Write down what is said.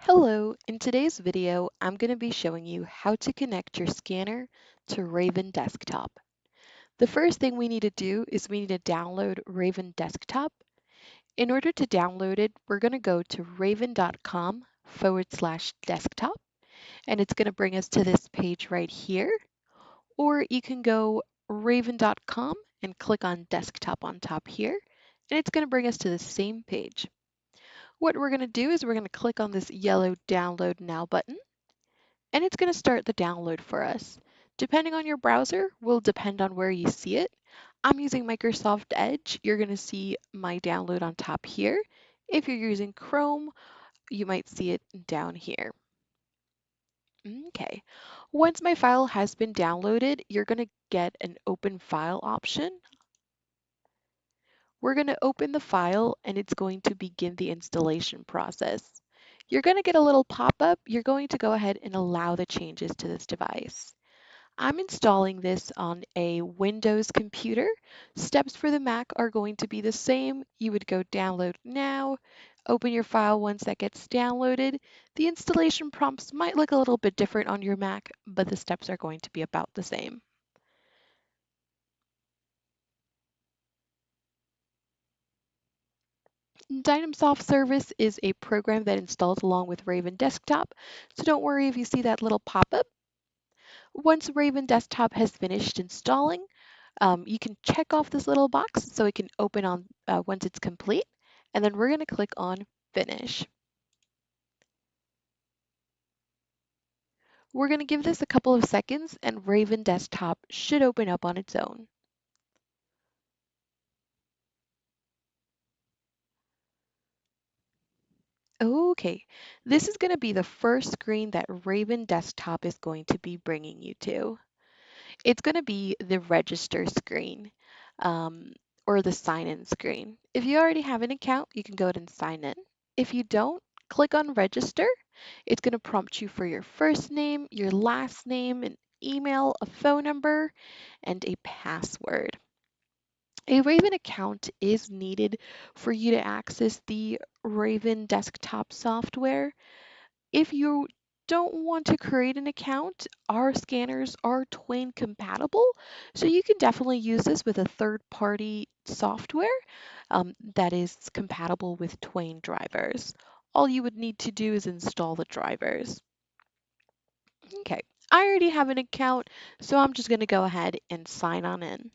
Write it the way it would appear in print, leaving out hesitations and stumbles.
Hello, in today's video, I'm going to be showing you how to connect your scanner to Raven Desktop. The first thing we need to do is we need to download Raven Desktop. In order to download it, we're going to go to raven.com/desktop, and it's going to bring us to this page right here. Or you can go raven.com and click on desktop on top here, and it's going to bring us to the same page. What we're going to do is we're going to click on this yellow download now button, and it's going to start the download for us. Depending on your browser will depend on where you see it. I'm using Microsoft Edge. You're going to see my download on top here. If you're using Chrome, you might see it down here. Okay, once my file has been downloaded, you're going to get an open file option. We're going to open the file and it's going to begin the installation process. You're going to get a little pop-up. You're going to go ahead and allow the changes to this device. I'm installing this on a Windows computer. Steps for the Mac are going to be the same. You would go download now, open your file once that gets downloaded. The installation prompts might look a little bit different on your Mac, but the steps are going to be about the same. Dynamsoft Service is a program that installs along with Raven Desktop, so don't worry if you see that little pop-up. Once Raven Desktop has finished installing, you can check off this little box so it can open on once it's complete, and then we're going to click on Finish. We're going to give this a couple of seconds and Raven Desktop should open up on its own. Okay, this is going to be the first screen that Raven Desktop is going to be bringing you to. It's going to be the register screen or the sign in screen. If you already have an account, you can go ahead and sign in. If you don't, click on register. It's going to prompt you for your first name, your last name, an email, a phone number, and a password. A Raven account is needed for you to access the Raven desktop software. If you don't want to create an account, our scanners are Twain compatible, so you can definitely use this with a third-party software that is compatible with Twain drivers. All you would need to do is install the drivers. Okay, I already have an account, so I'm just going to go ahead and sign on in.